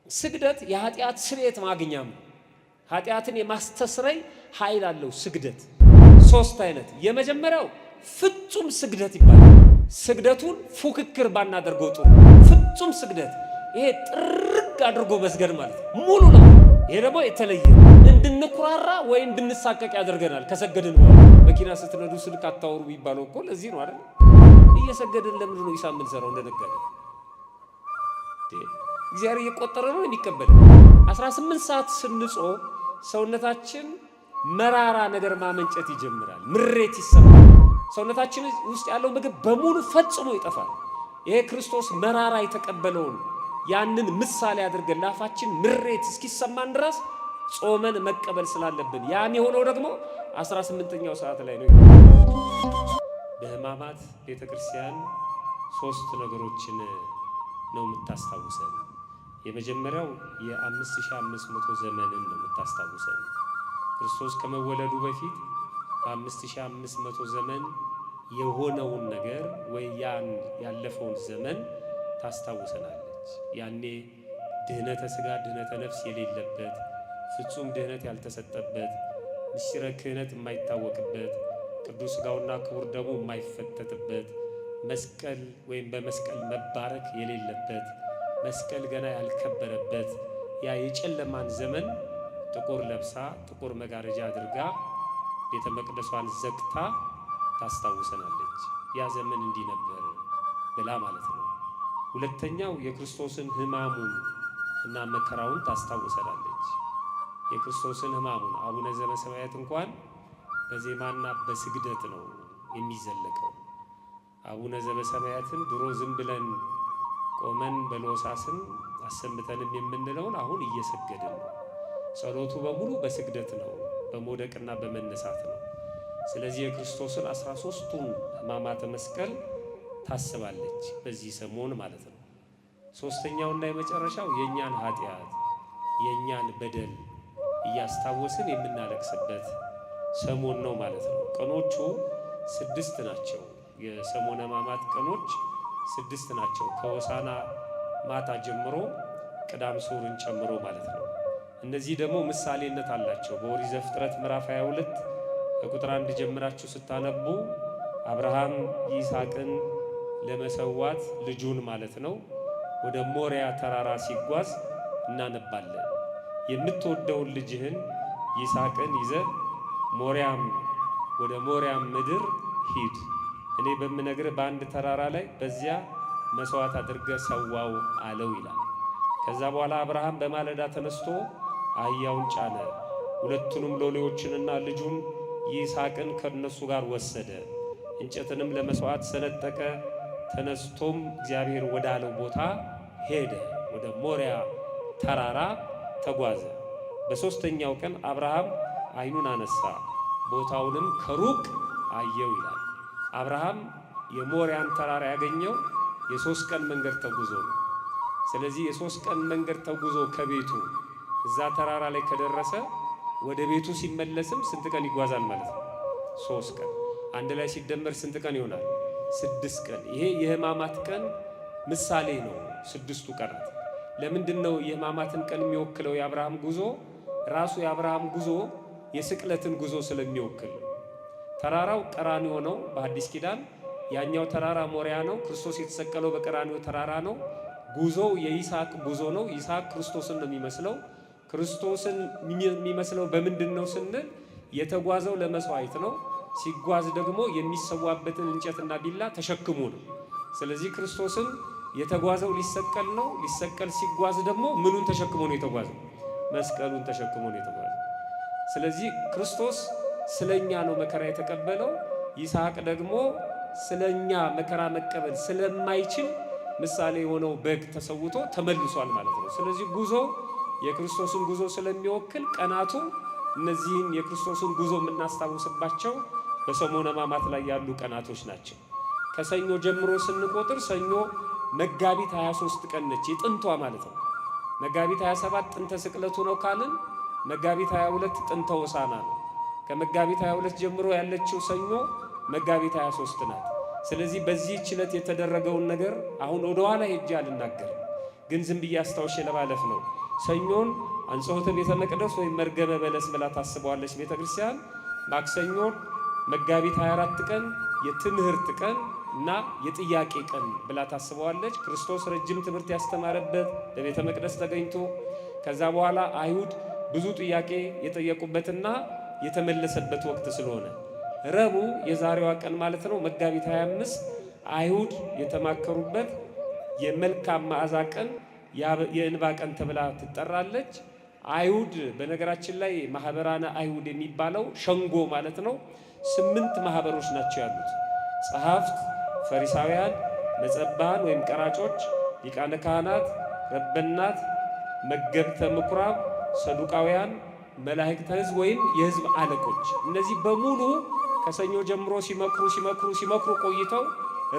ስግደት የኃጢአት ስርየት ማግኛም ኃጢአትን የማስተስረይ ኃይል አለው ስግደት። ሶስት አይነት። የመጀመሪያው ፍጹም ስግደት ይባላል። ስግደቱን ፉክክር ባናደርገው ጥሩ። ፍጹም ስግደት ይሄ ጥርግ አድርጎ መስገድ ማለት ነው፣ ሙሉ ነው። ይሄ ደግሞ የተለየ እንድንኩራራ ወይ እንድንሳቀቅ ያደርገናል። ከሰገድን በኋላ መኪና ስትነዱ ስልክ አታወሩ የሚባለው እኮ ለዚህ ነው አይደል? እየሰገድን ለምንድን ነው ኢሳም የምንሰራው? እንደነገረ እግዚአብሔር እየቆጠረ ነው የሚቀበለው። 18 ሰዓት ስንጾም ሰውነታችን መራራ ነገር ማመንጨት ይጀምራል። ምሬት ይሰማል። ሰውነታችን ውስጥ ያለው ምግብ በሙሉ ፈጽሞ ይጠፋል። ይሄ ክርስቶስ መራራ የተቀበለውን ያንን ምሳሌ አድርገን ላፋችን ምሬት እስኪሰማን ድረስ ጾመን መቀበል ስላለብን ያም የሆነው ደግሞ 18ኛው ሰዓት ላይ ነው። በሕማማት ቤተክርስቲያን 3 ነገሮችን ነው የምታስታውሰን። የመጀመሪያው የ5500 ዘመንን ነው የምታስታውሰን። ክርስቶስ ከመወለዱ በፊት በ5500 ዘመን የሆነውን ነገር ወይ ያን ያለፈውን ዘመን ታስታውሰናለች። ያኔ ድህነተ ሥጋ ድህነተ ነፍስ የሌለበት፣ ፍጹም ድህነት ያልተሰጠበት፣ ምስጢረ ክህነት የማይታወቅበት፣ ቅዱስ ሥጋውና ክቡር ደሙ የማይፈተትበት፣ መስቀል ወይም በመስቀል መባረክ የሌለበት፣ መስቀል ገና ያልከበረበት ያ የጨለማን ዘመን ጥቁር ለብሳ ጥቁር መጋረጃ አድርጋ ቤተ መቅደሷን ዘግታ ታስታውሰናለች። ያ ዘመን እንዲህ ነበር ብላ ማለት ነው። ሁለተኛው የክርስቶስን ሕማሙን እና መከራውን ታስታውሰናለች። የክርስቶስን ሕማሙን አቡነ ዘበሰማያት እንኳን በዜማና በስግደት ነው የሚዘለቀው። አቡነ ዘበሰማያትን ድሮ ዝም ብለን ቆመን በሎሳስም አሰምተንም የምንለውን አሁን እየሰገድን ነው። ጸሎቱ በሙሉ በስግደት ነው፣ በመውደቅና በመነሳት ነው። ስለዚህ የክርስቶስን 13ቱን ሕማማተ መስቀል ታስባለች በዚህ ሰሞን ማለት ነው። ሶስተኛውና የመጨረሻው የእኛን ኃጢአት የእኛን በደል እያስታወስን የምናለቅስበት ሰሞን ነው ማለት ነው። ቀኖቹ 6 ናቸው። የሰሞነ ሕማማት ቀኖች 6 ናቸው። ከሆሳዕና ማታ ጀምሮ ቅዳም ስዑርን ጨምሮ ማለት ነው። እነዚህ ደግሞ ምሳሌነት አላቸው። በኦሪት ዘፍጥረት ምዕራፍ 22 ከቁጥር 1 ጀምራችሁ ስታነቡ አብርሃም ይስሐቅን ለመሰዋት ልጁን ማለት ነው ወደ ሞሪያ ተራራ ሲጓዝ እናነባለን። የምትወደውን ልጅህን ይስሐቅን ይዘህ ወደ ሞሪያም ምድር ሂድ፣ እኔ በምነግርህ በአንድ ተራራ ላይ በዚያ መስዋዕት አድርገህ ሰዋው አለው ይላል። ከዛ በኋላ አብርሃም በማለዳ ተነስቶ አህያውን ጫነ፣ ሁለቱንም ሎሌዎችንና ልጁን ይስሐቅን ከነሱ ጋር ወሰደ፣ እንጨትንም ለመስዋዕት ሰነጠቀ። ተነስቶም እግዚአብሔር ወዳለው ቦታ ሄደ፣ ወደ ሞሪያ ተራራ ተጓዘ። በሦስተኛው ቀን አብርሃም ዓይኑን አነሳ፣ ቦታውንም ከሩቅ አየው ይላል። አብርሃም የሞሪያን ተራራ ያገኘው የ3 ቀን መንገድ ተጉዞ ነው። ስለዚህ የ3 ቀን መንገድ ተጉዞ ከቤቱ እዛ ተራራ ላይ ከደረሰ ወደ ቤቱ ሲመለስም ስንት ቀን ይጓዛል ማለት ነው? 3 ቀን። አንድ ላይ ሲደመር ስንት ቀን ይሆናል? 6 ቀን። ይሄ የሕማማት ቀን ምሳሌ ነው። 6ቱ ቀናት ለምንድን ነው የሕማማትን ቀን የሚወክለው? የአብርሃም ጉዞ ራሱ የአብርሃም ጉዞ የስቅለትን ጉዞ ስለሚወክል ነው። ተራራው ቀራንዮ ነው በአዲስ ኪዳን፣ ያኛው ተራራ ሞሪያ ነው። ክርስቶስ የተሰቀለው በቀራንዮ ተራራ ነው። ጉዞው የይስሐቅ ጉዞ ነው። ይስሐቅ ክርስቶስን ነው የሚመስለው። ክርስቶስን የሚመስለው በምንድን ነው ስንል የተጓዘው ለመስዋዕት ነው። ሲጓዝ ደግሞ የሚሰዋበትን እንጨትና ቢላ ተሸክሞ ነው። ስለዚህ ክርስቶስን የተጓዘው ሊሰቀል ነው። ሊሰቀል ሲጓዝ ደግሞ ምኑን ተሸክሞ ነው የተጓዘው? መስቀሉን ተሸክሞ ነው የተጓዘው። ስለዚህ ክርስቶስ ስለኛ ነው መከራ የተቀበለው። ይስሐቅ ደግሞ ስለኛ መከራ መቀበል ስለማይችል ምሳሌ የሆነው በግ ተሰውቶ ተመልሷል ማለት ነው። ስለዚህ ጉዞ የክርስቶስን ጉዞ ስለሚወክል ቀናቱ እነዚህን የክርስቶስን ጉዞ የምናስታውስባቸው በሰሞነ ሕማማት ላይ ያሉ ቀናቶች ናቸው። ከሰኞ ጀምሮ ስንቆጥር ሰኞ መጋቢት 23 ቀን ነች፣ የጥንቷ ማለት ነው። መጋቢት 27 ጥንተ ስቅለቱ ነው ካልን መጋቢት 22 ጥንተ ሆሳዕና ነው። ከመጋቢት 22 ጀምሮ ያለችው ሰኞ መጋቢት 23 ናት። ስለዚህ በዚህ ችለት የተደረገውን ነገር አሁን ወደ ኋላ ሄጄ አልናገርም። ግን ዝም ብዬ አስታውሼ ለማለፍ ነው። ሰኞን አንጽሖተ ቤተ መቅደስ ወይም መርገመ በለስ ብላ ታስበዋለች ቤተ ክርስቲያን። ማክሰኞን መጋቢት 24 ቀን የትምህርት ቀን እና የጥያቄ ቀን ብላ ታስበዋለች። ክርስቶስ ረጅም ትምህርት ያስተማረበት በቤተ መቅደስ ተገኝቶ ከዛ በኋላ አይሁድ ብዙ ጥያቄ የጠየቁበትና የተመለሰበት ወቅት ስለሆነ ረቡዕ የዛሬዋ ቀን ማለት ነው መጋቢት 25 አይሁድ የተማከሩበት የመልካም መዓዛ ቀን የእንባ ቀን ተብላ ትጠራለች። አይሁድ በነገራችን ላይ ማህበራነ አይሁድ የሚባለው ሸንጎ ማለት ነው 8 ማህበሮች ናቸው ያሉት። ጸሐፍት፣ ፈሪሳውያን፣ መጸባን ወይም ቀራጮች፣ ሊቃነ ካህናት፣ ረበናት፣ መገብተ ምኩራብ፣ ሰዱቃውያን፣ መላእክተ ሕዝብ ወይም የሕዝብ አለቆች። እነዚህ በሙሉ ከሰኞ ጀምሮ ሲመክሩ ቆይተው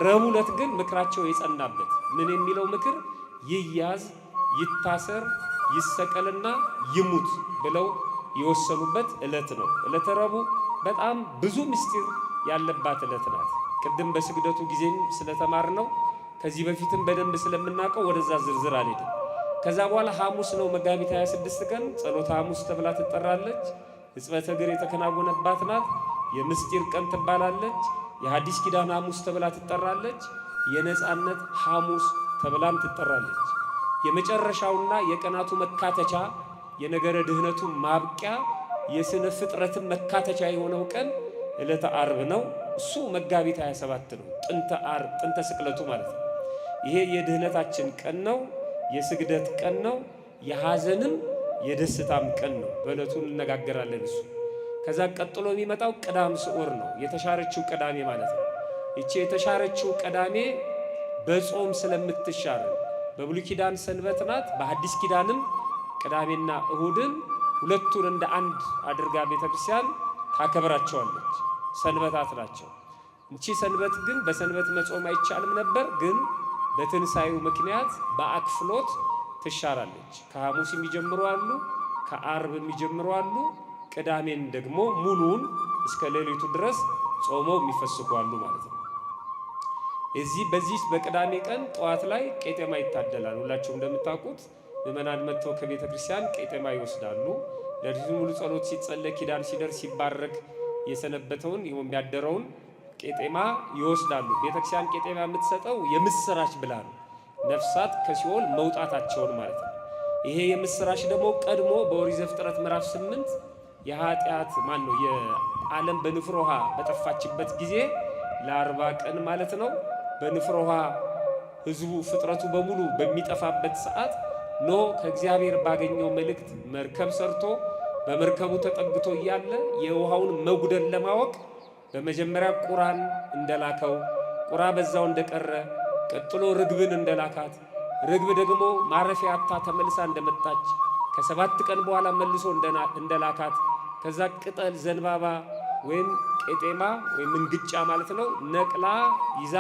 ረቡዕ ዕለት ግን ምክራቸው የጸናበት ምን የሚለው ምክር? ይያዝ፣ ይታሰር፣ ይሰቀልና ይሙት ብለው የወሰኑበት ዕለት ነው። ዕለተ ረቡዕ በጣም ብዙ ምስጢር ያለባት ዕለት ናት። ቅድም በስግደቱ ጊዜም ስለተማር ነው ከዚህ በፊትም በደንብ ስለምናውቀው ወደዛ ዝርዝር አልሄድም። ከዛ በኋላ ሐሙስ ነው መጋቢት 26 ቀን ጸሎተ ሐሙስ ተብላ ትጠራለች። ሕጽበተ እግር የተከናወነባት ናት። የምስጢር ቀን ትባላለች። የሐዲስ ኪዳን ሐሙስ ተብላ ትጠራለች። የነጻነት ሐሙስ ተብላም ትጠራለች። የመጨረሻውና የቀናቱ መካተቻ የነገረ ድህነቱ ማብቂያ የስነ ፍጥረትን መካተቻ የሆነው ቀን ዕለተ ዓርብ ነው። እሱ መጋቢት 27 ነው። ጥንተ ስቅለቱ ማለት ነው። ይሄ የድህነታችን ቀን ነው። የስግደት ቀን ነው። የሐዘንም የደስታም ቀን ነው። በዕለቱ እንነጋገራለን እሱ። ከዛ ቀጥሎ የሚመጣው ቅዳም ስዑር ነው። የተሻረችው ቅዳሜ ማለት ነው። ይቺ የተሻረችው ቅዳሜ በጾም ስለምትሻር በብሉይ ኪዳን ሰንበት ናት። በሐዲስ ኪዳንም ቅዳሜና እሁድን ሁለቱን እንደ አንድ አድርጋ ቤተክርስቲያን ታከብራቸዋለች። ሰንበታት ናቸው። እቺ ሰንበት ግን በሰንበት መጾም አይቻልም ነበር፣ ግን በትንሣኤው ምክንያት በአክፍሎት ትሻራለች። ከሐሙስ የሚጀምሩ አሉ፣ ከዓርብ የሚጀምሩ አሉ። ቅዳሜን ደግሞ ሙሉውን እስከ ሌሊቱ ድረስ ጾመው የሚፈስኩ አሉ ማለት ነው። በዚህ በቅዳሜ ቀን ጠዋት ላይ ቄጤማ ይታደላል። ሁላችሁም እንደምታውቁት ምዕመናን መጥተው ከቤተ ክርስቲያን ቄጤማ ይወስዳሉ። ለሊቱን ሙሉ ጸሎት ሲጸለይ ኪዳን ሲደርስ ሲባረክ የሰነበተውን የሚያደረውን ቄጤማ ይወስዳሉ። ቤተክርስቲያን ቄጤማ የምትሰጠው የምስራች ብላ ነው፣ ነፍሳት ከሲኦል መውጣታቸውን ማለት ነው። ይሄ የምስራች ደግሞ ቀድሞ በኦሪት ዘፍጥረት ምዕራፍ 8 የኃጢአት የዓለም በንፍር ውሃ በጠፋችበት ጊዜ ለ40 ቀን ማለት ነው በንፍር ውሃ ሕዝቡ ፍጥረቱ በሙሉ በሚጠፋበት ሰዓት ኖህ ከእግዚአብሔር ባገኘው መልእክት መርከብ ሰርቶ በመርከቡ ተጠግቶ እያለ የውሃውን መጉደል ለማወቅ በመጀመሪያ ቁራን እንደላከው፣ ቁራ በዛው እንደቀረ፣ ቀጥሎ ርግብን እንደላካት፣ ርግብ ደግሞ ማረፊያ አጥታ ተመልሳ እንደመጣች፣ ከ7 ቀን በኋላ መልሶ እንደላካት፣ ከዛ ቅጠል ዘንባባ ወይም ቄጤማ ወይም እንግጫ ማለት ነው ነቅላ ይዛ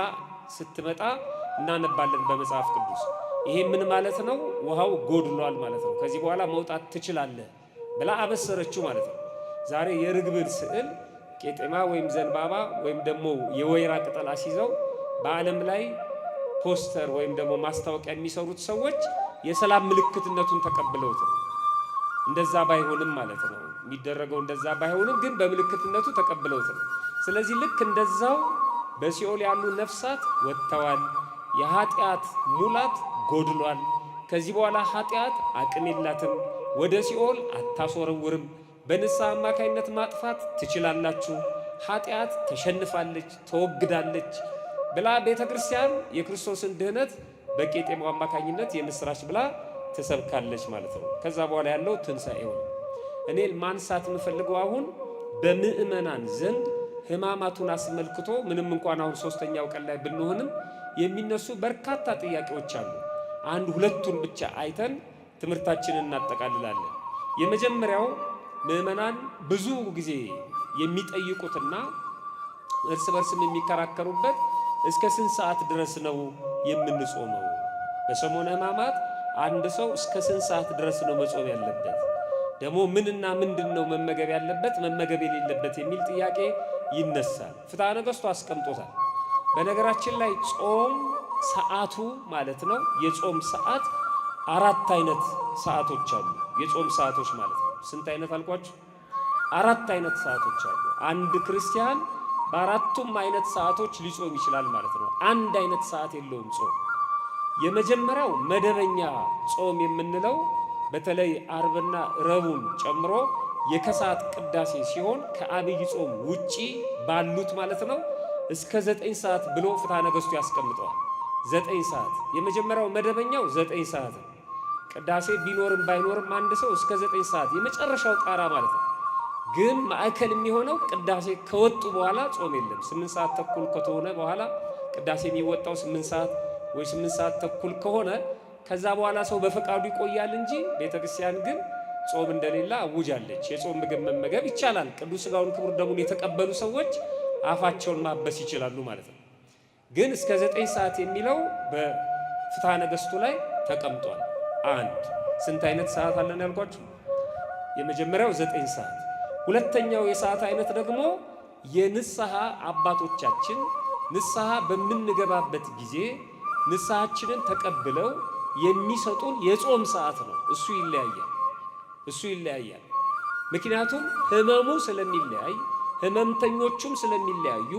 ስትመጣ እናነባለን በመጽሐፍ ቅዱስ። ይሄ ምን ማለት ነው? ውሃው ጎድሏል ማለት ነው። ከዚህ በኋላ መውጣት ትችላለህ ብላ አበሰረችው ማለት ነው። ዛሬ የርግብን ስዕል ቄጤማ ወይም ዘንባባ ወይም ደግሞ የወይራ ቅጠል አስይዘው በዓለም ላይ ፖስተር ወይም ደግሞ ማስታወቂያ የሚሰሩት ሰዎች የሰላም ምልክትነቱን ተቀብለውት ነው። እንደዛ ባይሆንም ማለት ነው የሚደረገው እንደዛ ባይሆንም ግን በምልክትነቱ ተቀብለውት ነው። ስለዚህ ልክ እንደዛው በሲኦል ያሉ ነፍሳት ወጥተዋል። የኃጢአት ሙላት ጎድሏል። ከዚህ በኋላ ኃጢአት አቅም የላትም፣ ወደ ሲኦል አታስወረውርም። በንስሐ አማካይነት ማጥፋት ትችላላችሁ። ኃጢአት ተሸንፋለች፣ ተወግዳለች ብላ ቤተ ክርስቲያን የክርስቶስን ድህነት በቄጤማው አማካኝነት የምስራች ብላ ትሰብካለች ማለት ነው። ከዛ በኋላ ያለው ትንሣኤው ነው። እኔ ማንሳት የምፈልገው አሁን በምእመናን ዘንድ ሕማማቱን አስመልክቶ ምንም እንኳን አሁን 3ኛው ቀን ላይ ብንሆንም የሚነሱ በርካታ ጥያቄዎች አሉ። አንድ ሁለቱን ብቻ አይተን ትምህርታችንን እናጠቃልላለን። የመጀመሪያው ምእመናን ብዙ ጊዜ የሚጠይቁትና እርስ በርስም የሚከራከሩበት እስከ ስንት ሰዓት ድረስ ነው የምንጾመው? በሰሞነ ሕማማት አንድ ሰው እስከ ስንት ሰዓት ድረስ ነው መጾም ያለበት? ደግሞ ምንና ምንድን ነው መመገብ ያለበት መመገብ የሌለበት የሚል ጥያቄ ይነሳል። ፍትሐ ነገሥቱ አስቀምጦታል። በነገራችን ላይ ጾም ሰዓቱ ማለት ነው የጾም ሰዓት 4 አይነት ሰዓቶች አሉ። የጾም ሰዓቶች ማለት ነው። ስንት አይነት አልኳችሁ? 4 አይነት ሰዓቶች አሉ። አንድ ክርስቲያን በአራቱም አይነት ሰዓቶች ሊጾም ይችላል ማለት ነው። አንድ አይነት ሰዓት የለውም ጾም። የመጀመሪያው መደበኛ ጾም የምንለው በተለይ አርብና ረቡዕን ጨምሮ የከሰዓት ቅዳሴ ሲሆን ከአብይ ጾም ውጪ ባሉት ማለት ነው እስከ 9 ሰዓት ብሎ ፍትሐ ነገሥቱ ያስቀምጠዋል። 9 ሰዓት የመጀመሪያው መደበኛው 9 ሰዓት ነው። ቅዳሴ ቢኖርም ባይኖርም አንድ ሰው እስከ 9 ሰዓት የመጨረሻው ጣራ ማለት ነው። ግን ማዕከል የሚሆነው ቅዳሴ ከወጡ በኋላ ጾም የለም። 8 ሰዓት ተኩል ከተሆነ በኋላ ቅዳሴ የሚወጣው 8 ሰዓት ወይ 8 ሰዓት ተኩል ከሆነ ከዛ በኋላ ሰው በፈቃዱ ይቆያል እንጂ ቤተክርስቲያን ግን ጾም እንደሌላ አውጃለች። የጾም ምግብ መመገብ ይቻላል። ቅዱስ ሥጋውን ክቡር ደሙን የተቀበሉ ሰዎች አፋቸውን ማበስ ይችላሉ ማለት ነው። ግን እስከ 9 ሰዓት የሚለው በፍትሐ ነገሥቱ ላይ ተቀምጧል። አንድ ስንት አይነት ሰዓት አለን ያልኳችሁ? የመጀመሪያው 9 ሰዓት። ሁለተኛው የሰዓት አይነት ደግሞ የንስሐ አባቶቻችን ንስሐ በምንገባበት ጊዜ ንስሐችንን ተቀብለው የሚሰጡን የጾም ሰዓት ነው። እሱ ይለያያል። ምክንያቱም ህመሙ ስለሚለያይ ህመምተኞቹም ስለሚለያዩ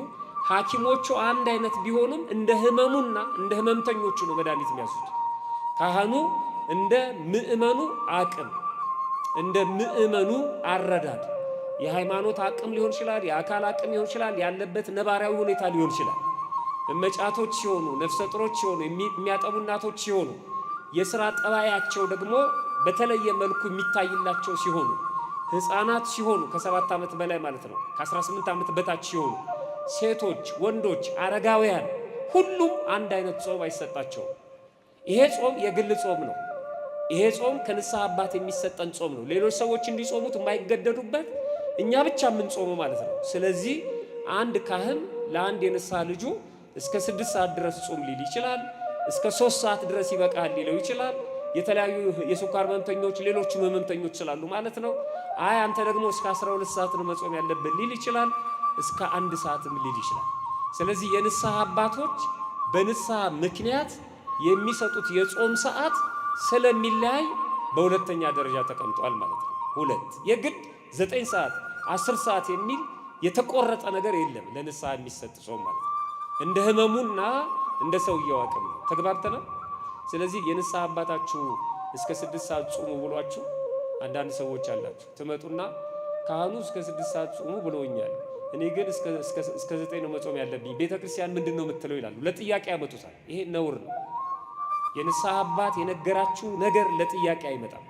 ሐኪሞቹ አንድ አይነት ቢሆኑም እንደ ህመሙና እንደ ህመምተኞቹ ነው መድኃኒት የሚያዙት። ካህኑ እንደ ምእመኑ አቅም እንደ ምእመኑ አረዳድ የሃይማኖት አቅም ሊሆን ይችላል፣ የአካል አቅም ሊሆን ይችላል፣ ያለበት ነባራዊ ሁኔታ ሊሆን ይችላል። እመጫቶች ሲሆኑ፣ ነፍሰ ጡሮች ሲሆኑ፣ የሚያጠቡ እናቶች ሲሆኑ፣ የሥራ ጠባያቸው ደግሞ በተለየ መልኩ የሚታይላቸው ሲሆኑ፣ ህፃናት ሲሆኑ ከ7 ዓመት በላይ ማለት ነው፣ ከ18 ዓመት በታች ሲሆኑ፣ ሴቶች፣ ወንዶች፣ አረጋውያን ሁሉም አንድ አይነት ጾም አይሰጣቸውም። ይሄ ጾም የግል ጾም ነው። ይሄ ጾም ከንስሐ አባት የሚሰጠን ጾም ነው። ሌሎች ሰዎች እንዲጾሙት የማይገደዱበት እኛ ብቻ የምንጾመው ማለት ነው። ስለዚህ አንድ ካህን ለአንድ የንስሐ ልጁ እስከ 6 ሰዓት ድረስ ጾም ሊል ይችላል። እስከ 3 ሰዓት ድረስ ይበቃል ሊለው ይችላል። የተለያዩ የስኳር ህመምተኞች ሌሎችም ህመምተኞች ስላሉ ማለት ነው። አይ አንተ ደግሞ እስከ 12 ሰዓት ነው መጾም ያለብን ሊል ይችላል። እስከ 1 ሰዓትም ሊል ይችላል። ስለዚህ የንስሐ አባቶች በንስሐ ምክንያት የሚሰጡት የጾም ሰዓት ስለሚለያይ በሁለተኛ ደረጃ ተቀምጧል ማለት ነው። 2 የግድ 9 ሰዓት 10 ሰዓት የሚል የተቆረጠ ነገር የለም ለንስሐ የሚሰጥ ጾም ማለት ነው። እንደ ህመሙና እንደ ሰውየው አቅም ነው። ተግባብተናል። ስለዚህ የንስሐ አባታችሁ እስከ 6 ሰዓት ጾሙ ብሏችሁ አንዳንድ ሰዎች አላችሁ ትመጡና ካህኑ እስከ 6 ሰዓት ጾሙ ብለውኛል፣ እኔ ግን እስከ 9 ነው መጾም ያለብኝ፣ ቤተክርስቲያን ምንድን ነው የምትለው ይላሉ። ለጥያቄ ያመጡታል። ይሄ ነውር ነው። የንስሐ አባት የነገራችሁ ነገር ለጥያቄ አይመጣም።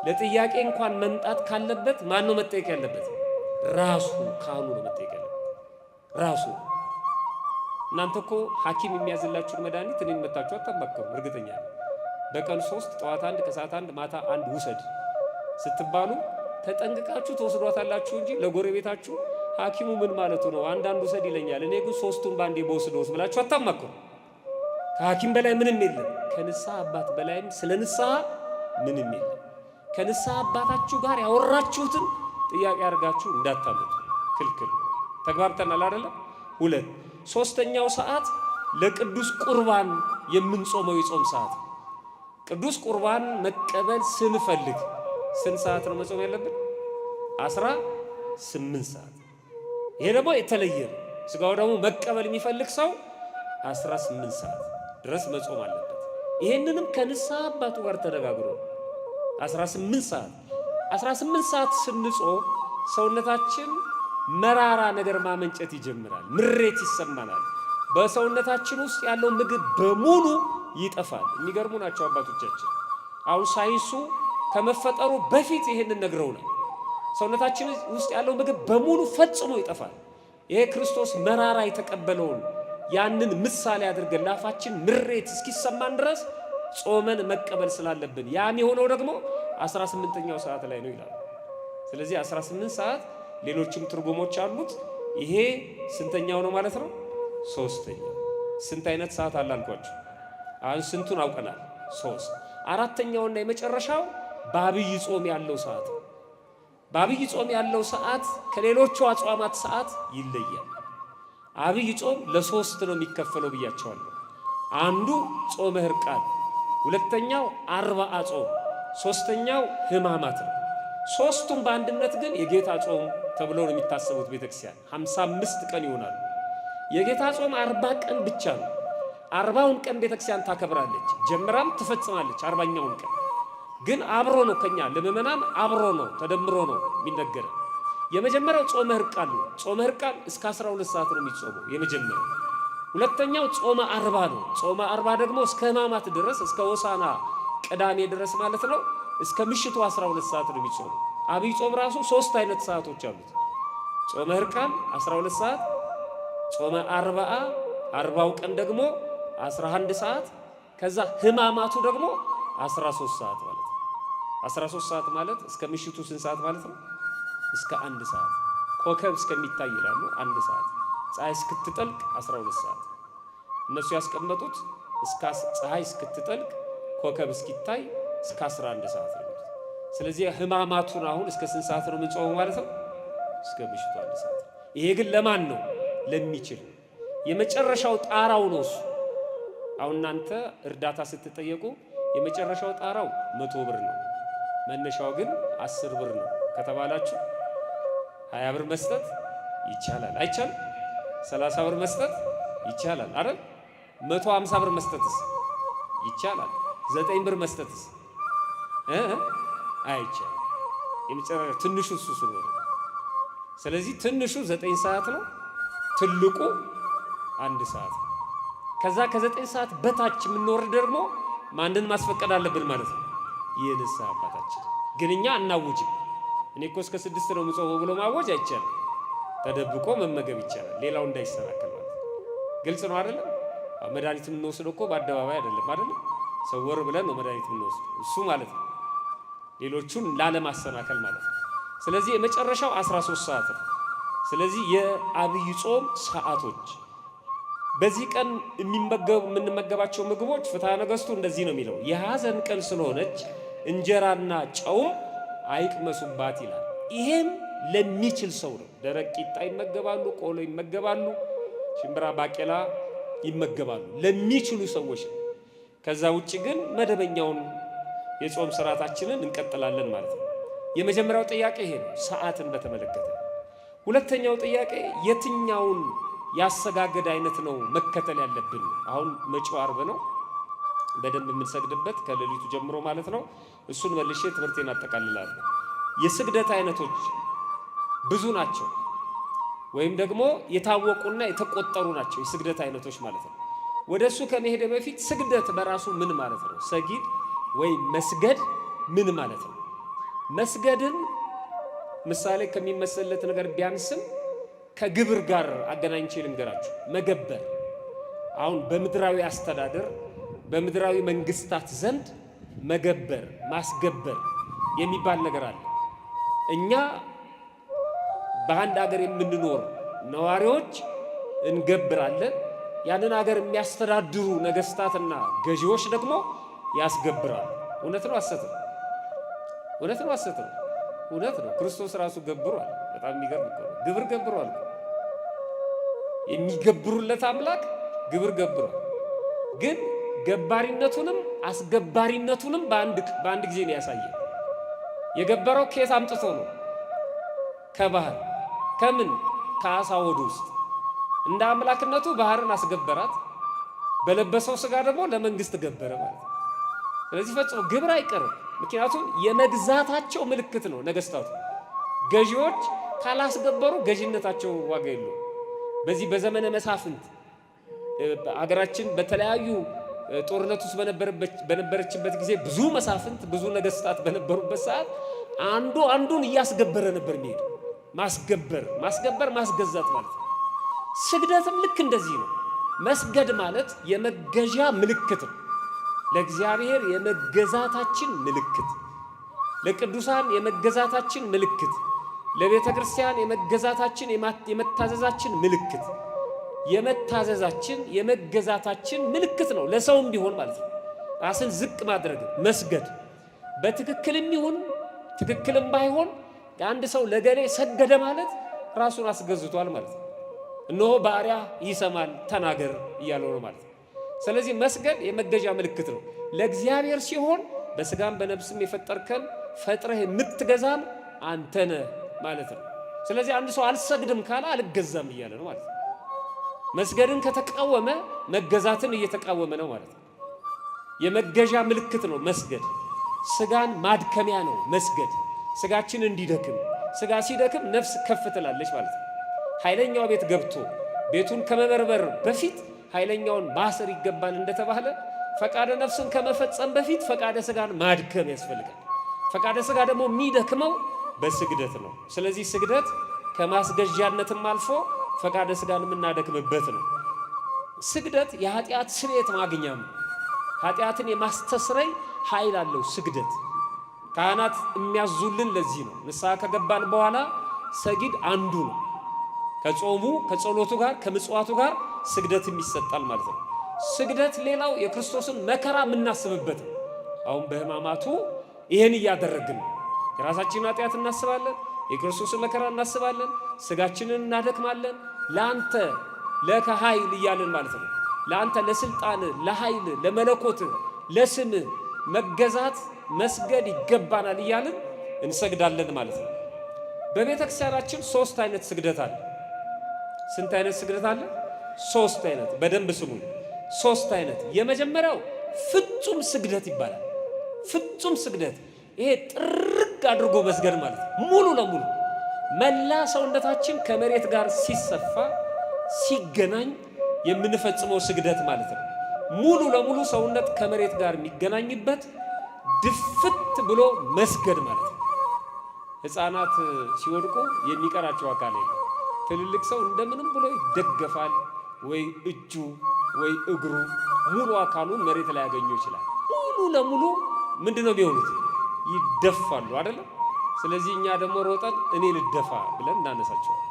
ለጥያቄ እንኳን መምጣት ካለበት ማን ነው መጠየቅ ያለበት? ራሱ ካህኑ ነው መጠየቅ ያለበት ራሱ። እናንተ እኮ ሐኪም የሚያዝላችሁን መድኃኒት እኔን መታችሁ አታማከሩ። እርግጠኛ በቀን 3 ጠዋት 1 ከሰዓት 1 ማታ 1 ውሰድ ስትባሉ ተጠንቅቃችሁ ተወስዷታላችሁ እንጂ ለጎረቤታችሁ ሐኪሙ ምን ማለቱ ነው አንዳንድ ውሰድ ይለኛል እኔ ግን 3ቱን ባንዴ በወስዶስ ብላችሁ አታማከሩ። ከሐኪም በላይ ምንም የለም። ከንስሐ አባት በላይም ስለ ንስሐ ምንም የለም። ከንስሐ አባታችሁ ጋር ያወራችሁትን ጥያቄ አድርጋችሁ እንዳታመጡ ክልክል። ተግባብተናል አይደለም? 2 ሶስተኛው ሰዓት ለቅዱስ ቁርባን የምንጾመው የጾም ሰዓት። ቅዱስ ቁርባን መቀበል ስንፈልግ ስንት ሰዓት ነው መጾም ያለብን? 18 ሰዓት። ይሄ ደግሞ የተለየ ነው። ስጋው ደግሞ መቀበል የሚፈልግ ሰው 18 ሰዓት ድረስ መጾም አለበት። ይሄንንም ከንስሐ አባቱ ጋር ተነጋግሮ 18 ሰዓት ስንጾም ሰውነታችን መራራ ነገር ማመንጨት ይጀምራል። ምሬት ይሰማናል። በሰውነታችን ውስጥ ያለው ምግብ በሙሉ ይጠፋል። የሚገርሙ ናቸው አባቶቻችን። አሁን ሳይንሱ ከመፈጠሩ በፊት ይሄንን ነግረውናል። ሰውነታችን ውስጥ ያለው ምግብ በሙሉ ፈጽሞ ይጠፋል። ይሄ ክርስቶስ መራራ የተቀበለውን ያንን ምሳሌ አድርገን ላፋችን ምሬት እስኪሰማን ድረስ ጾመን መቀበል ስላለብን ያም የሆነው ደግሞ 18ኛው ሰዓት ላይ ነው ይላል። ስለዚህ 18 ሰዓት ሌሎችም ትርጉሞች አሉት። ይሄ ስንተኛው ነው ማለት ነው? 3ኛው። ስንት አይነት ሰዓት አለ አልኳችሁ? አሁን ስንቱን አውቀናል? 3። 4ኛውና የመጨረሻው በአብይ ጾም ያለው ሰዓት። በአብይ ጾም ያለው ሰዓት ከሌሎቹ አጽዋማት ሰዓት ይለያል። አብይ ጾም ለ3 ነው የሚከፈለው ብያቸዋለሁ። አንዱ ጾመ ሕርቃል ሁለተኛው አርባዓ ጾም፣ ሶስተኛው ሕማማት ነው። ሶስቱም በአንድነት ግን የጌታ ጾም ተብለው ነው የሚታሰቡት። ቤተክርስቲያን 55 ቀን ይሆናሉ። የጌታ ጾም 40 ቀን ብቻ ነው። 40ውን ቀን ቤተክርስቲያን ታከብራለች፣ ጀምራም ትፈጽማለች። 40ኛውን ቀን ግን አብሮ ነው ከኛ ለምእመናን አብሮ ነው ተደምሮ ነው የሚነገረው። የመጀመሪያው ጾመ ሕርቃል ነው። ጾመ ሕርቃል እስከ 12 ሰዓት ነው የሚጾመው የመጀመሪያው። ሁለተኛው ጾመ አርባ ነው። ጾመ አርባ ደግሞ እስከ ሕማማት ድረስ እስከ ሆሳዕና ቅዳሜ ድረስ ማለት ነው። እስከ ምሽቱ 12 ሰዓት ነው የሚጾመው። አብይ ጾም ራሱ 3 አይነት ሰዓቶች አሉት። ጾመ ሕርቃል 12 ሰዓት፣ ጾመ አርባዓ 40ው ቀን ደግሞ 11 ሰዓት፣ ከዛ ሕማማቱ ደግሞ 13 ሰዓት ማለት ነው። 13 ሰዓት ማለት እስከ ምሽቱ ስንት ሰዓት ማለት ነው? እስከ 1 ሰዓት። ኮከብ እስከሚታይ ይላሉ 1 ሰዓት፣ ፀሐይ እስክትጠልቅ 12 ሰዓት። እነሱ ያስቀመጡት እስከ ፀሐይ እስክትጠልቅ ኮከብ እስኪታይ እስከ 11 ሰዓት ነው። ስለዚህ ሕማማቱን አሁን እስከ ስንት ሰዓት ነው የምንጾመው ማለት ነው? እስከ ምሽቱ 1 ሰዓት። ይሄ ግን ለማን ነው? ለሚችል። የመጨረሻው ጣራው ነው እሱ። አሁን እናንተ እርዳታ ስትጠየቁ የመጨረሻው ጣራው 100 ብር ነው፣ መነሻው ግን 10 ብር ነው ከተባላችሁ 20 ብር መስጠት ይቻላል አይቻልም? 30 ብር መስጠት ይቻላል አይደል? 150 ብር መስጠትስ ይቻላል? 9 ብር መስጠትስ አይቻልም። የመጨረሻ ትንሹ እሱ ስለሆነ፣ ስለዚህ ትንሹ 9 ሰዓት ነው፣ ትልቁ 1 ሰዓት ነው። ከዛ ከ9 ሰዓት በታች የምንወርድ ደግሞ ማንን ማስፈቀድ አለብን ማለት ነው? የንስሐ አባታችን። ግን እኛ አናውጅም። እኔ እኮ እስከ 6 ነው የምጾመው ብሎ ማወጅ አይቻልም። ተደብቆ መመገብ ይቻላል፣ ሌላው እንዳይሰናከል ማለት ነው። ግልጽ ነው አይደለም? መድኃኒት የምንወስደው እኮ በአደባባይ አይደለም አይደለም? ሰወር ብለን ነው መድኃኒት የምንወስደው እሱ ማለት ነው፣ ሌሎቹን ላለማሰናከል ማለት ነው። ስለዚህ የመጨረሻው 13 ሰዓት ነው። ስለዚህ የአብይ ጾም ሰዓቶች በዚህ ቀን የምንመገባቸው ምግቦች ፍትሐ ነገሥቱ እንደዚህ ነው የሚለው፣ የሐዘን ቀን ስለሆነች እንጀራና ጨውም አይቅመሱባት ይላል። ይሄም ለሚችል ሰው ነው። ደረቅ ቂጣ ይመገባሉ፣ ቆሎ ይመገባሉ፣ ሽምብራ ባቄላ ይመገባሉ፣ ለሚችሉ ሰዎች ነው። ከዛ ውጭ ግን መደበኛውን የጾም ስርዓታችንን እንቀጥላለን ማለት ነው። የመጀመሪያው ጥያቄ ይሄ ነው፣ ሰዓትን በተመለከተ። ሁለተኛው ጥያቄ የትኛውን ያሰጋገድ አይነት ነው መከተል ያለብን? አሁን መጪው ዓርብ ነው በደንብ የምንሰግድበት ከሌሊቱ ጀምሮ ማለት ነው። እሱን መልሼ ትምህርቴን አጠቃልላለሁ። የስግደት አይነቶች ብዙ ናቸው፣ ወይም ደግሞ የታወቁና የተቆጠሩ ናቸው የስግደት አይነቶች ማለት ነው። ወደ እሱ ከመሄደ በፊት ስግደት በራሱ ምን ማለት ነው? ሰጊድ ወይም መስገድ ምን ማለት ነው? መስገድን ምሳሌ ከሚመሰለት ነገር ቢያንስም ከግብር ጋር አገናኝቼ ልንገራችሁ። መገበር አሁን በምድራዊ አስተዳደር በምድራዊ መንግስታት ዘንድ መገበር ማስገበር የሚባል ነገር አለ። እኛ በአንድ ሀገር የምንኖር ነዋሪዎች እንገብራለን። ያንን ሀገር የሚያስተዳድሩ ነገስታትና ገዢዎች ደግሞ ያስገብራሉ። እውነት ነው ሐሰት ነው? እውነት ነው ሐሰት ነው? እውነት ነው። ክርስቶስ ራሱ ገብሯል። በጣም የሚገርም እኮ ነው። ግብር ገብሯል። የሚገብሩለት አምላክ ግብር ገብሯል። ግን ገባሪነቱንም አስገባሪነቱንም በአንድ ጊዜ ነው ያሳየ። የገበረው ከየት አምጥቶ ነው? ከባህር። ከምን? ከአሳ ሆድ ውስጥ። እንደ አምላክነቱ ባህርን አስገበራት፣ በለበሰው ስጋ ደግሞ ለመንግስት ገበረ ማለት ነው። ስለዚህ ፈጽሞ ግብር አይቀርም። ምክንያቱም የመግዛታቸው ምልክት ነው። ነገስታቱ ገዢዎች ካላስገበሩ ገዢነታቸው ዋጋ የለውም። በዚህ በዘመነ መሳፍንት አገራችን በተለያዩ ጦርነት ውስጥ በነበረችበት ጊዜ ብዙ መሳፍንት ብዙ ነገስታት በነበሩበት ሰዓት አንዱ አንዱን እያስገበረ ነበር የሚሄድ። ማስገበር ማስገዛት ማለት ነው። ስግደትም ልክ እንደዚህ ነው። መስገድ ማለት የመገዣ ምልክት ነው። ለእግዚአብሔር የመገዛታችን ምልክት፣ ለቅዱሳን የመገዛታችን ምልክት፣ ለቤተ ክርስቲያን የመገዛታችን የመታዘዛችን ምልክት፣ የመታዘዛችን የመገዛታችን ምልክት ነው። ለሰውም ቢሆን ማለት ነው። ራስን ዝቅ ማድረግ መስገድ። በትክክልም ይሁን ትክክልም ባይሆን አንድ ሰው ለገሌ ሰገደ ማለት ራሱን አስገዝቷል ማለት ነው። እነሆ ባሪያ ይሰማል ተናገር እያለው ነው ማለት ነው። ስለዚህ መስገድ የመገዣ ምልክት ነው። ለእግዚአብሔር ሲሆን በስጋም በነፍስም የፈጠርከን ፈጥረህ የምትገዛን አንተ ነህ ማለት ነው። ስለዚህ አንድ ሰው አልሰግድም ካለ አልገዛም እያለ ነው ማለት ነው። መስገድን ከተቃወመ መገዛትን እየተቃወመ ነው ማለት ነው። የመገዣ ምልክት ነው መስገድ። ስጋን ማድከሚያ ነው መስገድ። ስጋችን እንዲደክም፣ ስጋ ሲደክም ነፍስ ከፍ ትላለች ማለት ነው። ኃይለኛው ቤት ገብቶ ቤቱን ከመበርበር በፊት ኃይለኛውን ማሰር ይገባል እንደተባለ ፈቃደ ነፍስን ከመፈጸም በፊት ፈቃደ ስጋን ማድከም ያስፈልጋል። ፈቃደ ስጋ ደግሞ የሚደክመው በስግደት ነው። ስለዚህ ስግደት ከማስገዣነትም አልፎ ፈቃደ ስጋን የምናደክምበት ነው። ስግደት የኃጢአት ስርየት ማግኛም ነው። ኃጢአትን የማስተስረይ ኃይል አለው ስግደት። ካህናት የሚያዙልን ለዚህ ነው። ንስሐ ከገባን በኋላ ሰጊድ አንዱ ነው። ከጾሙ ከጸሎቱ ጋር ከምጽዋቱ ጋር ስግደትም ይሰጣል ማለት ነው። ስግደት ሌላው የክርስቶስን መከራ የምናስብበት ነው። አሁን በሕማማቱ ይህን እያደረግን የራሳችንን ኃጢአት እናስባለን፣ የክርስቶስን መከራ እናስባለን፣ ስጋችንን እናደክማለን። ለአንተ ለከ ኃይል እያለን ማለት ነው። ለአንተ ለስልጣን፣ ለኃይል፣ ለመለኮት፣ ለስም መገዛት መስገድ ይገባናል እያልን እንሰግዳለን ማለት ነው። በቤተ ክርስቲያናችን 3 አይነት ስግደት አለ። ስንት አይነት ስግደት አለ? 3 አይነት። በደንብ ስሙኝ። 3 አይነት። የመጀመሪያው ፍጹም ስግደት ይባላል። ፍጹም ስግደት ይሄ ጥርግ አድርጎ መስገድ ማለት ነው። ሙሉ ለሙሉ መላ ሰውነታችን ከመሬት ጋር ሲሰፋ ሲገናኝ የምንፈጽመው ስግደት ማለት ነው። ሙሉ ለሙሉ ሰውነት ከመሬት ጋር የሚገናኝበት ድፍት ብሎ መስገድ ማለት ነው። ሕፃናት ሲወድቁ የሚቀራቸው አካል የለም። ትልልቅ ሰው እንደምንም ብሎ ይደገፋል። ወይ እጁ ወይ እግሩ ሙሉ አካሉን መሬት ላይ ያገኘው ይችላል። ሙሉ ለሙሉ ምንድነው የሚሆኑት? ይደፋሉ አይደለም? ስለዚህ እኛ ደግሞ ሮጠን እኔ ልደፋ ብለን እናነሳቸዋለን።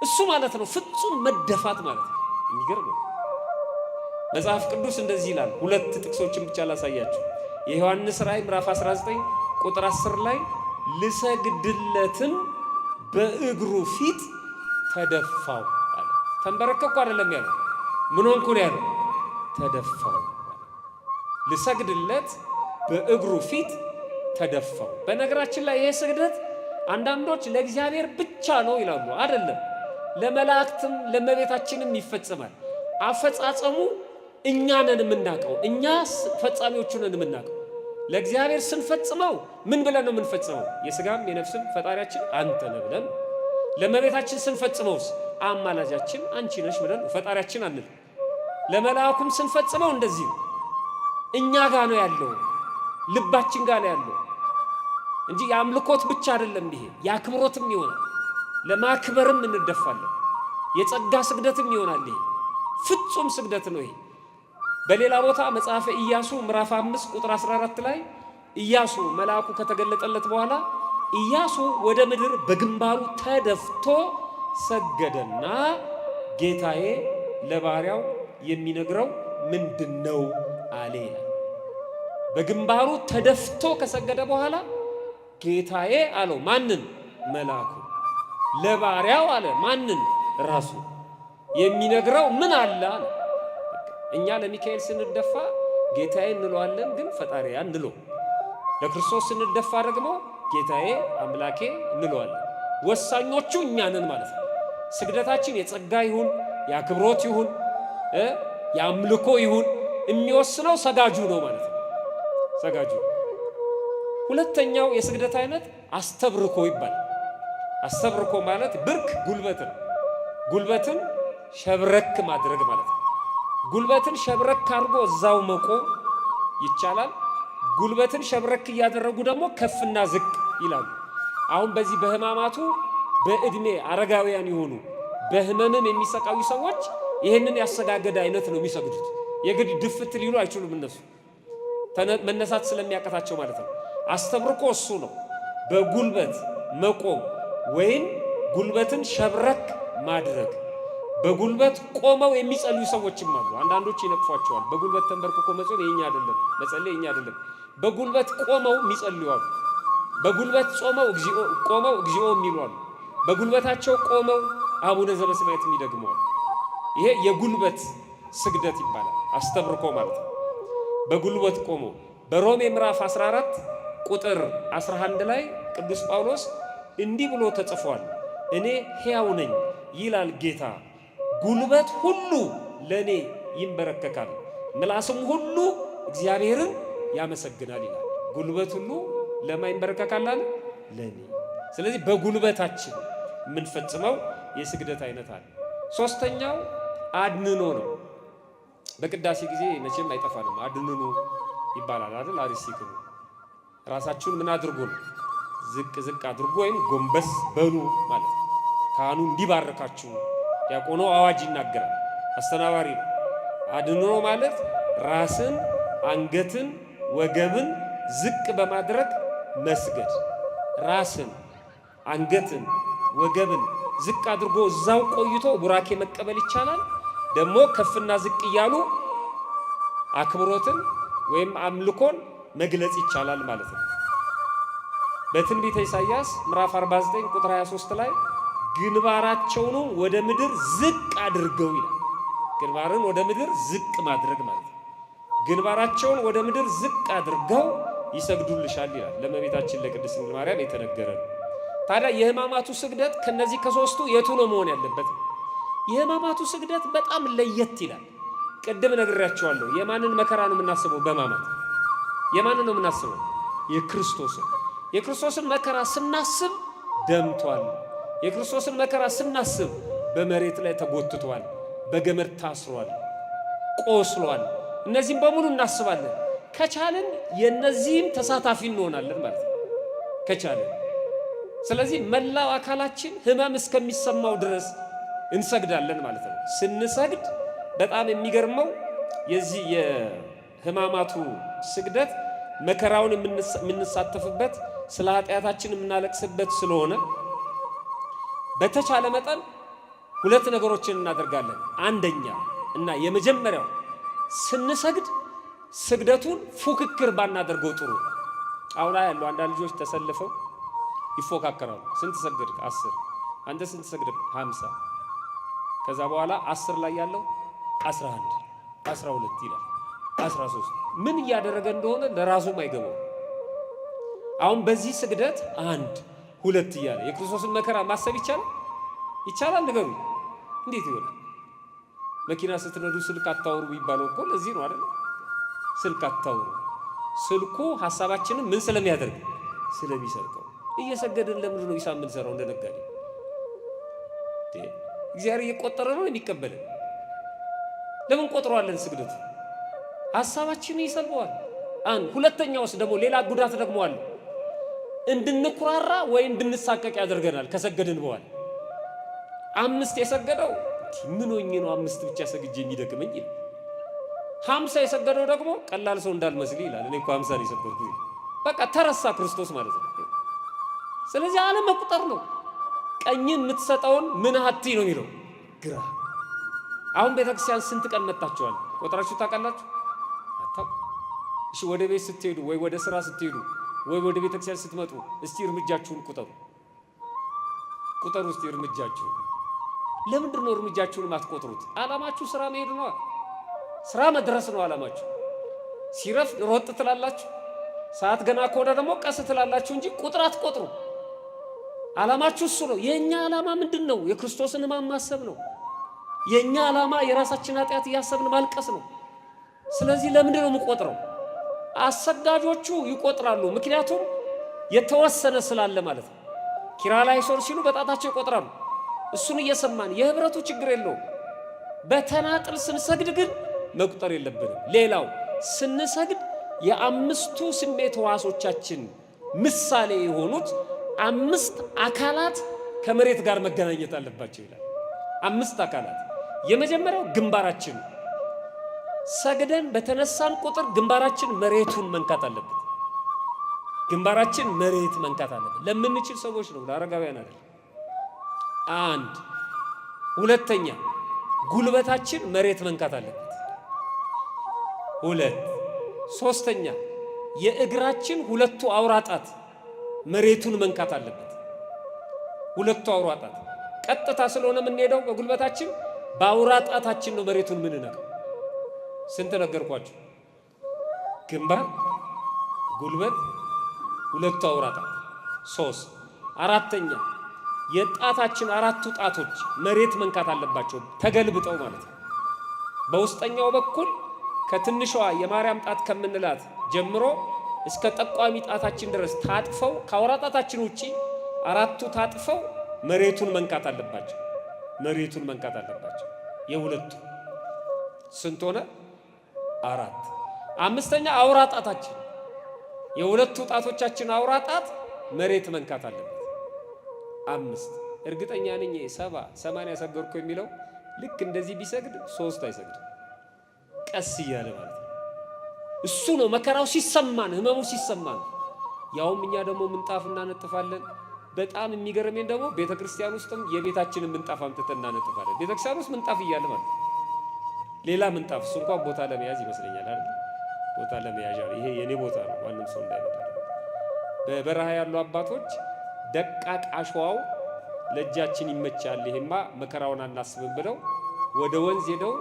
እሱ ማለት ነው ፍጹም መደፋት ማለት ነው። የሚገርም ነው። መጽሐፍ ቅዱስ እንደዚህ ይላል። 2 ጥቅሶችን ብቻ ላሳያችሁ። የዮሐንስ ራእይ ምዕራፍ 19 ቁጥር 10 ላይ ልሰግድለትም በእግሩ ፊት ተደፋው አለ። ተንበረከኩ አይደለም ያለው። ምን ሆንኩ ነው ያለው? ተደፋው። ልሰግድለት በእግሩ ፊት ተደፋው። በነገራችን ላይ ይሄ ስግደት አንዳንዶች ለእግዚአብሔር ብቻ ነው ይላሉ። አይደለም፣ ለመላእክትም ለእመቤታችንም ይፈጸማል። አፈጻጸሙ እኛ ነን የምናውቀው። እኛ ፈጻሚዎቹ ነን የምናውቀው። ለእግዚአብሔር ስንፈጽመው ምን ብለን ነው የምንፈጽመው? የሥጋም የነፍስም ፈጣሪያችን አንተ ነህ ብለን። ለእመቤታችን ስንፈጽመውስ አማላጃችን አንቺ ነሽ ብለን ፈጣሪያችን አንል። ለመልአኩም ስንፈጽመው እንደዚህ ነው። እኛ ጋር ነው ያለው፣ ልባችን ጋር ነው ያለው እንጂ የአምልኮት ብቻ አይደለም። ይሄ የአክብሮትም ይሆናል። ለማክበርም እንደፋለን። የጸጋ ስግደትም ይሆናል። ይሄ ፍጹም ስግደት ነው። ይሄ በሌላ ቦታ መጽሐፈ ኢያሱ ምዕራፍ 5 ቁጥር 14 ላይ ኢያሱ መልአኩ ከተገለጠለት በኋላ ኢያሱ ወደ ምድር በግንባሩ ተደፍቶ ሰገደና ጌታዬ ለባሪያው የሚነግረው ምንድነው አለ ይላል። በግንባሩ ተደፍቶ ከሰገደ በኋላ ጌታዬ አለው ማንን? መልአኩ። ለባሪያው አለ ማንን? ራሱ። የሚነግረው ምን አለ አለ። እኛ ለሚካኤል ስንደፋ ጌታዬ እንለዋለን፣ ግን ፈጣሪ አንለው። ለክርስቶስ ስንደፋ ደግሞ ጌታዬ አምላኬ እንለዋለን። ወሳኞቹ እኛ ነን ማለት ነው። ስግደታችን የጸጋ ይሁን የአክብሮት ይሁን የአምልኮ ይሁን የሚወስነው ሰጋጁ ነው ማለት ነው። ሰጋጁ። ሁለተኛው የስግደት አይነት አስተብርኮ ይባላል። አስተብርኮ ማለት ብርክ ጉልበት ነው። ጉልበትን ሸብረክ ማድረግ ማለት ነው። ጉልበትን ሸብረክ አድርጎ እዛው መቆም ይቻላል። ጉልበትን ሸብረክ እያደረጉ ደግሞ ከፍና ዝቅ ይላሉ። አሁን በዚህ በሕማማቱ በእድሜ አረጋውያን የሆኑ በህመምም የሚሰቃዩ ሰዎች ይህንን ያሰጋገደ አይነት ነው የሚሰግዱት። የግድ ድፍት ሊሉ አይችሉም። እነሱ መነሳት ስለሚያቀታቸው ማለት ነው። አስተብርኮ እሱ ነው። በጉልበት መቆም ወይም ጉልበትን ሸብረክ ማድረግ። በጉልበት ቆመው የሚጸልዩ ሰዎችም አሉ። አንዳንዶች ይነቅፏቸዋል። በጉልበት ተንበርክኮ መጾም የኛ አይደለም፣ መጸለይ የኛ አይደለም። በጉልበት ቆመው የሚጸልዩ አሉ። በጉልበት ቆመው እግዚኦ የሚሉ አሉ። በጉልበታቸው ቆመው አቡነ ዘበሰማያት የሚደግሙ አሉ። ይሄ የጉልበት ስግደት ይባላል። አስተብርኮ ማለት ነው። በጉልበት ቆሞ በሮሜ ምዕራፍ 14 ቁጥር 11 ላይ ቅዱስ ጳውሎስ እንዲህ ብሎ ተጽፏል። እኔ ሕያው ነኝ ይላል ጌታ፣ ጉልበት ሁሉ ለኔ ይንበረከካል፣ ምላስም ሁሉ እግዚአብሔርን ያመሰግናል ይላል። ጉልበት ሁሉ ለማ ይንበረከካል አለ? ለኔ። ስለዚህ በጉልበታችን የምንፈጽመው የስግደት አይነት አለ። ሶስተኛው አድንኖ ነው። በቅዳሴ ጊዜ መቼም አይጠፋንም። አድንኖ ይባላል አይደል? አሪሲክ ነው። ራሳችሁን ምን አድርጉ ነው? ዝቅ ዝቅ አድርጉ ወይም ጎንበስ በሉ ማለት ነው። ካህኑ እንዲባርካችሁ ዲያቆኑ አዋጅ ይናገራል። አስተናባሪ ነው። አድንኖ ማለት ራስን፣ አንገትን፣ ወገብን ዝቅ በማድረግ መስገድ። ራስን፣ አንገትን፣ ወገብን ዝቅ አድርጎ እዛው ቆይቶ ቡራኬ መቀበል ይቻላል። ደግሞ ከፍና ዝቅ እያሉ አክብሮትን ወይም አምልኮን መግለጽ ይቻላል ማለት ነው። በትንቢተ ኢሳይያስ ምዕራፍ 49 ቁጥር 23 ላይ ግንባራቸውን ወደ ምድር ዝቅ አድርገው ይላል። ግንባርን ወደ ምድር ዝቅ ማድረግ ማለት ነው። ግንባራቸውን ወደ ምድር ዝቅ አድርገው ይሰግዱልሻል ይላል። ለእመቤታችን ለቅድስት ድንግል ማርያም የተነገረ ነው። ታዲያ የሕማማቱ ስግደት ከነዚህ ከሶስቱ የቱ ነው መሆን ያለበት? የሕማማቱ ስግደት በጣም ለየት ይላል። ቅድም ነግሬያቸዋለሁ። የማንን መከራ ነው የምናስበው? በሕማማት የማንን ነው የምናስበው? የክርስቶስን። የክርስቶስን መከራ ስናስብ ደምቷል። የክርስቶስን መከራ ስናስብ በመሬት ላይ ተጎትቷል፣ በገመድ ታስሯል፣ ቆስሏል። እነዚህም በሙሉ እናስባለን። ከቻልን የነዚህም ተሳታፊ እንሆናለን ማለት ነው ከቻልን። ስለዚህ መላው አካላችን ሕመም እስከሚሰማው ድረስ እንሰግዳለን ማለት ነው። ስንሰግድ በጣም የሚገርመው የዚህ የሕማማቱ ስግደት መከራውን የምንሳተፍበት ስለ ኃጢአታችን የምናለቅስበት ስለሆነ በተቻለ መጠን ሁለት ነገሮችን እናደርጋለን። አንደኛ እና የመጀመሪያው ስንሰግድ ስግደቱን ፉክክር ባናደርገው ጥሩ። አሁን ላይ ያሉ አንዳንድ ልጆች ተሰልፈው ይፎካከራሉ። ስንት ሰግድ? 10 አንተ ስንት ሰግድ? 50 ከዛ በኋላ 10 ላይ ያለው 11 12 ይላል 13 ምን እያደረገ እንደሆነ ለራሱም አይገባው። አሁን በዚህ ስግደት 1 2 እያለ የክርስቶስን መከራ ማሰብ ይቻላል? ይቻላል? ንገሩ። እንዴት ይሆናል? መኪና ስትነዱ ስልክ አታውሩ የሚባለው እኮ ለዚህ ነው አይደል? ስልክ አታውሩ። ስልኩ ሐሳባችንን ምን ስለሚያደርግ ስለሚሰርቀው። እየሰገድን ለምንድን ነው ሂሳብ የምንሰራው? እንደነጋዴ እግዚአብሔር እየቆጠረ ነው የሚቀበልን። ለምን ቆጥረዋለን? ስግደቱ ሐሳባችንን ይሰልበዋል። ሁለተኛውስ ደግሞ ሌላ ጉዳት ደግሞ አለ። እንድንኩራራ ወይ እንድንሳቀቅ ያደርገናል። ከሰገድን በኋላ 5 የሰገደው ምን ሆኜ ነው 5 ብቻ ሰግጄ የሚደክመኝ ይላል። 50 የሰገደው ደግሞ ቀላል ሰው እንዳልመስል ይላል። እኔ እኮ 50 ነው የሰገድኩት። በቃ ተረሳ ክርስቶስ ማለት ነው። ስለዚህ አለመቁጠር ነው። ቀኝን የምትሰጠውን ምን አቲ ነው የሚለው ግራ። አሁን ቤተክርስቲያን ስንት ቀን መጣችኋል? ቆጥራችሁ ታውቃላችሁ? አታውቁ። እሺ ወደ ቤት ስትሄዱ ወይ ወደ ስራ ስትሄዱ ወይ ወደ ቤተክርስቲያን ስትመጡ እስቲ እርምጃችሁን ቁጠሩ። ቁጠሩ እስቲ እርምጃችሁን። ለምንድን ነው እርምጃችሁን ማትቆጥሩት? ዓላማችሁ ስራ መሄድ ነው። ስራ መድረስ ነው ዓላማችሁ። ሲረፍ ሮጥ ትላላችሁ፣ ሰዓት ገና ከሆነ ደግሞ ቀስ ትላላችሁ እንጂ ቁጥር አትቆጥሩ። ዓላማችሁ እሱ ነው። የኛ ዓላማ ምንድነው? የክርስቶስን ሕማም ማሰብ ነው። የኛ ዓላማ የራሳችን ኃጢአት እያሰብን ማልቀስ ነው። ስለዚህ ለምንድን ነው የምቆጥረው? አሰጋጆቹ ይቆጥራሉ፣ ምክንያቱም የተወሰነ ስላለ ማለት ነው። ኪርያላይሶን ሲሉ በጣታቸው ይቆጥራሉ። እሱን እየሰማን የህብረቱ ችግር የለውም። በተናጥል ስንሰግድ ግን መቁጠር የለብንም። ሌላው ስንሰግድ የአምስቱ ስሜት ሕዋሶቻችን ምሳሌ የሆኑት 5 አካላት ከመሬት ጋር መገናኘት አለባቸው ይላል። 5 አካላት። የመጀመሪያው ግንባራችን። ሰግደን በተነሳን ቁጥር ግንባራችን መሬቱን መንካት አለበት። ግንባራችን መሬት መንካት አለበት። ለምንችል ሰዎች ነው፣ ለአረጋውያን አይደል። 1 ሁለተኛ ጉልበታችን መሬት መንካት አለበት። 2 ሶስተኛ የእግራችን 2ቱ አውራጣት መሬቱን መንካት አለበት። 2ቱ አውራጣት ቀጥታ ስለሆነ የምንሄደው በጉልበታችን በአውራጣታችን ነው መሬቱን የምንነካው። ስንት ነገርኳችሁ? ግንባር፣ ጉልበት፣ ሁለቱ አውራ ጣት። 3 አራተኛ የጣታችን 4ቱ ጣቶች መሬት መንካት አለባቸው፣ ተገልብጠው ማለት ነው። በውስጠኛው በኩል ከትንሿ የማርያም ጣት ከምንላት ጀምሮ እስከ ጠቋሚ ጣታችን ድረስ ታጥፈው ከአውራ ጣታችን ውጪ 4ቱ ታጥፈው መሬቱን መንካት አለባቸው። መሬቱን መንካት አለባቸው። የሁለቱ ስንት ሆነ? 4። አምስተኛ አውራ ጣታችን፣ የሁለቱ ጣቶቻችን አውራ ጣት መሬት መንካት አለበት። 5 እርግጠኛ ነኝ 70 80 ሰገድኩ የሚለው ልክ እንደዚህ ቢሰግድ 3 አይሰግድም። ቀስ እያለ ማለት ነው። እሱ ነው መከራው ሲሰማን፣ ህመሙ ሲሰማን። ያውም እኛ ደግሞ ምንጣፍ እናነጥፋለን። በጣም የሚገርመኝ ደግሞ ቤተክርስቲያን ውስጥም የቤታችንን ምንጣፍ አምጥተን እናነጥፋለን። ቤተክርስቲያን ውስጥ ምንጣፍ እያለ ማለት ነው። ሌላ ምንጣፍ እሱ እንኳን ቦታ ለመያዝ ይመስለኛል አይደል? ቦታ ለመያዣ ይሄ የኔ ቦታ ነው፣ ማንም ሰው እንዳይመጣ። በበረሃ ያሉ አባቶች ደቃቅ አሸዋው ለእጃችን ይመቻል፣ ይሄማ መከራውን አናስብም ብለው ወደ ወንዝ ሄደው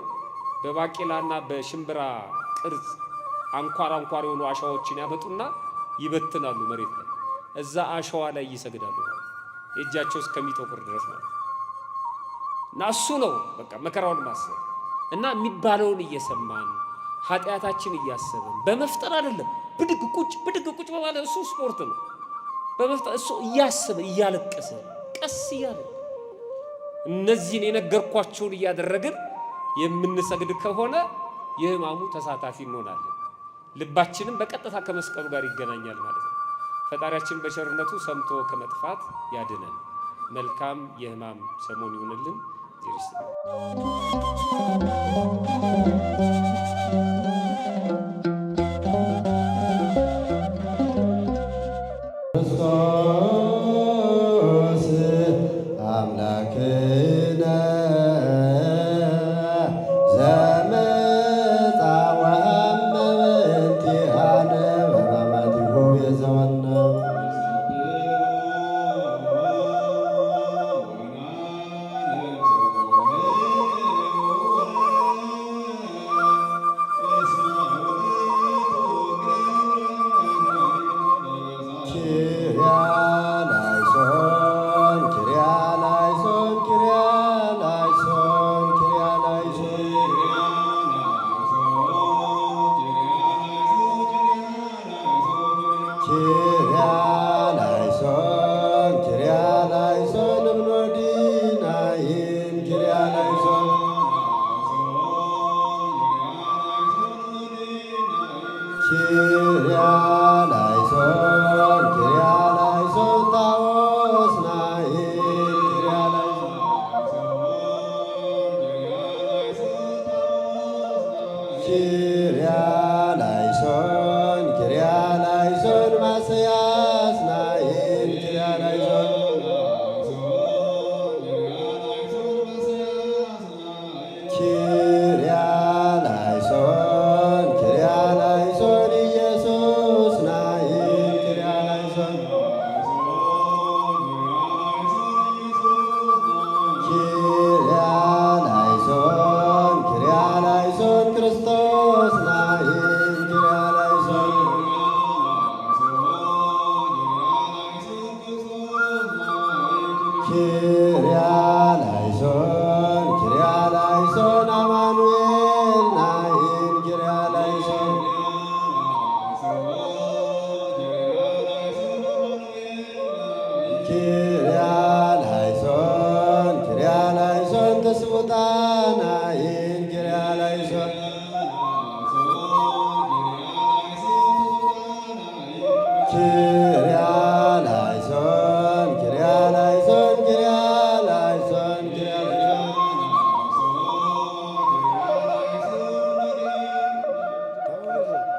በባቄላና በሽምብራ ቅርጽ አንኳር አንኳር የሆኑ አሸዋዎችን ያመጡና ይበትናሉ መሬት ላይ። እዛ አሸዋ ላይ ይሰግዳሉ እጃቸው እስከሚጠቁር ድረስ ማለት እና እሱ ነው በቃ መከራውን ማሰብ እና የሚባለውን እየሰማን ኃጢአታችን እያሰብን በመፍጠር አይደለም። ብድግ ቁጭ በማለት እሱ ስፖርት ነው። በመፍጠር እሱ እያሰበ እያለቀሰ ቀስ እያለ እነዚህን የነገርኳቸውን እያደረግን የምንሰግድ ከሆነ የሕማሙ ተሳታፊ እንሆናለን። ልባችንም በቀጥታ ከመስቀሉ ጋር ይገናኛል ማለት ነው። ፈጣሪያችን በቸርነቱ ሰምቶ ከመጥፋት ያድነን። መልካም የሕማም ሰሞን ይሁንልን። ክርስቶስ አምላክነ ዘመጻ ወሐመ በእንቲአነ በማማቲሁ የዘወነ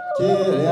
Kyrie